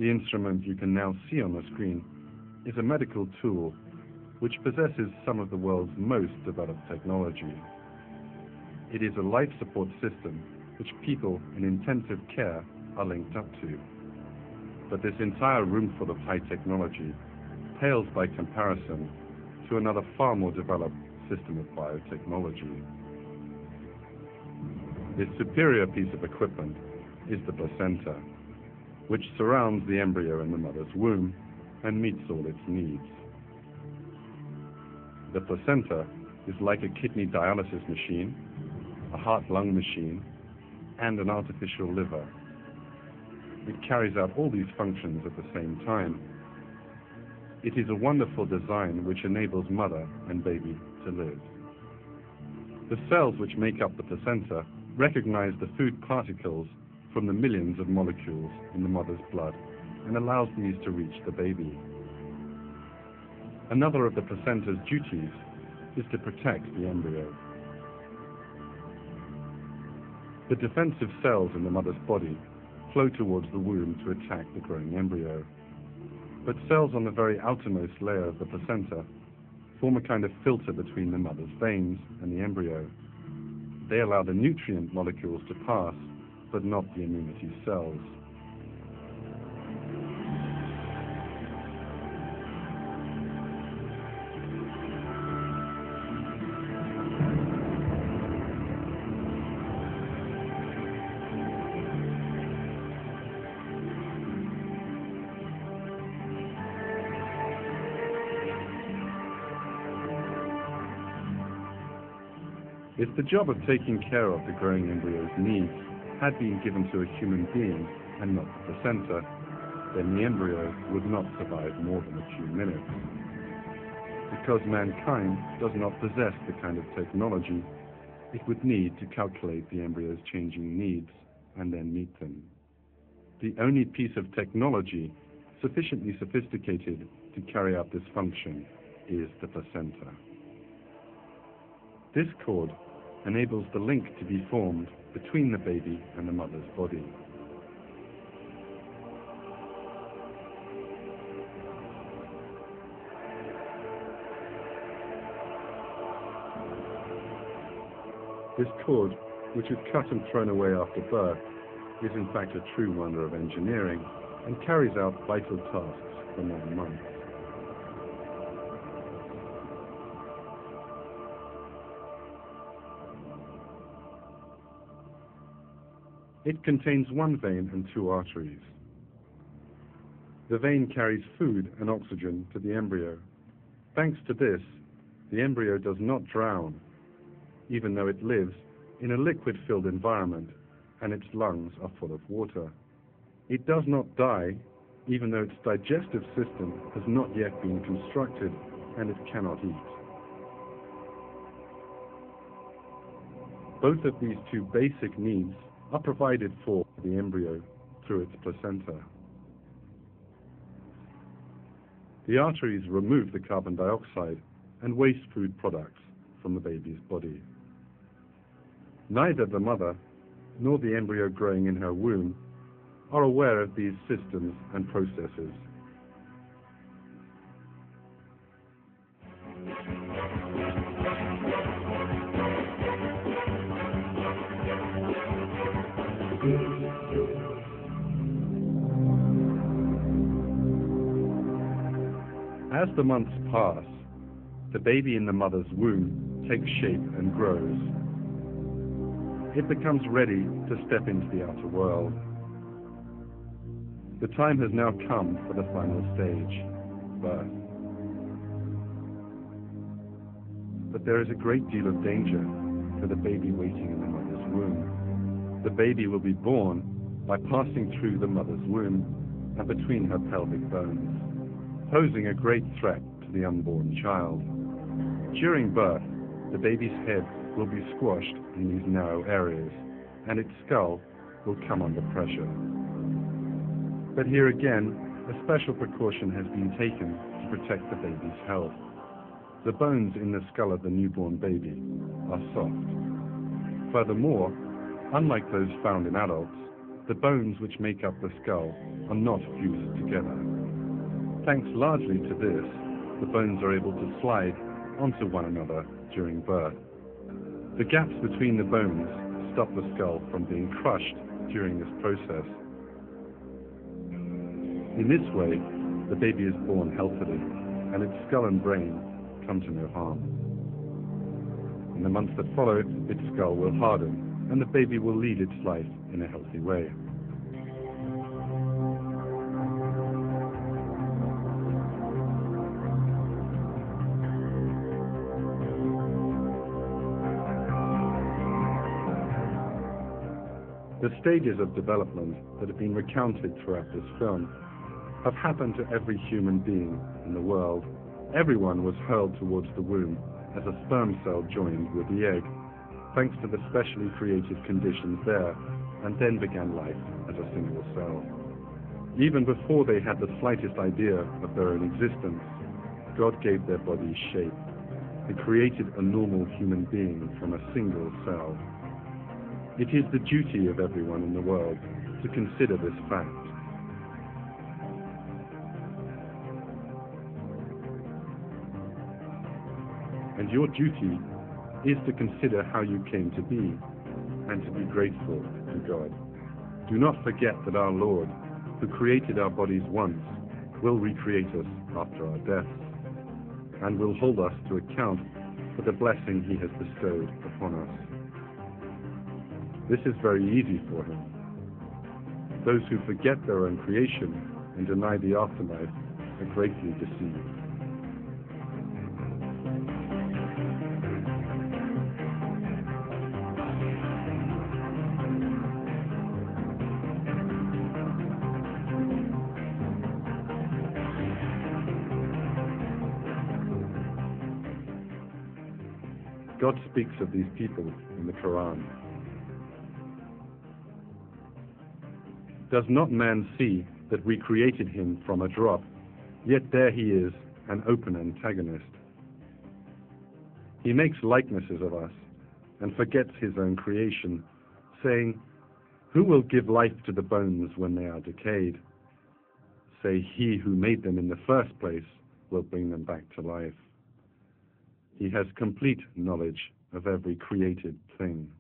The instrument you can now see on the screen is a medical tool which possesses some of the world's most developed technology. It is a life support system which people in intensive care are linked up to. But this entire room full of high technology pales by comparison to another far more developed system of biotechnology. This superior piece of equipment is the placenta, which surrounds the embryo in the mother's womb and meets all its needs. The placenta is like a kidney dialysis machine, a heart-lung machine, and an artificial liver. It carries out all these functions at the same time. It is a wonderful design which enables mother and baby to live. The cells which make up the placenta recognize the food particles from the millions of molecules in the mother's blood and allows these to reach the baby. Another of the placenta's duties is to protect the embryo. The defensive cells in the mother's body flow towards the womb to attack the growing embryo. But cells on the very outermost layer of the placenta form a kind of filter between the mother's veins and the embryo. They allow the nutrient molecules to pass, but not the immunity cells. If the job of taking care of the growing embryo's needs had been given to a human being and not the placenta, then the embryo would not survive more than a few minutes. Because mankind does not possess the kind of technology, it would need to calculate the embryo's changing needs and then meet them. The only piece of technology sufficiently sophisticated to carry out this function is the placenta. This cord enables the link to be formed between the baby and the mother's body. This cord, which is cut and thrown away after birth, is in fact a true wonder of engineering and carries out vital tasks for 9 months. It contains 1 vein and 2 arteries. The vein carries food and oxygen to the embryo. Thanks to this, the embryo does not drown, even though it lives in a liquid-filled environment and its lungs are full of water. It does not die, even though its digestive system has not yet been constructed and it cannot eat. Both of these 2 basic needs are provided for the embryo through its placenta. The arteries remove the carbon dioxide and waste food products from the baby's body. Neither the mother nor the embryo growing in her womb are aware of these systems and processes. As the months pass, the baby in the mother's womb takes shape and grows. It becomes ready to step into the outer world. The time has now come for the final stage, birth. But there is a great deal of danger for the baby waiting in the mother's womb. The baby will be born by passing through the mother's womb and between her pelvic bones, posing a great threat to the unborn child. During birth, the baby's head will be squashed in these narrow areas, and its skull will come under pressure. But here again, a special precaution has been taken to protect the baby's health. The bones in the skull of the newborn baby are soft. Furthermore, unlike those found in adults, the bones which make up the skull are not fused together. Thanks largely to this, the bones are able to slide onto one another during birth. The gaps between the bones stop the skull from being crushed during this process. In this way, the baby is born healthily, and its skull and brain come to no harm. In the months that follow, its skull will harden, and the baby will lead its life in a healthy way. The stages of development that have been recounted throughout this film have happened to every human being in the world. Everyone was hurled towards the womb as a sperm cell joined with the egg, thanks to the specially created conditions there, and then began life as a single cell. Even before they had the slightest idea of their own existence, God gave their bodies shape and created a normal human being from a single cell. It is the duty of everyone in the world to consider this fact. And your duty is to consider how you came to be and to be grateful to God. Do not forget that our Lord, who created our bodies once, will recreate us after our deaths and will hold us to account for the blessing he has bestowed upon us. This is very easy for him. Those who forget their own creation and deny the afterlife are greatly deceived. God speaks of these people in the Quran. Does not man see that we created him from a drop, yet there he is, an open antagonist? He makes likenesses of us and forgets his own creation, saying, who will give life to the bones when they are decayed? Say, he who made them in the first place will bring them back to life. He has complete knowledge of every created thing.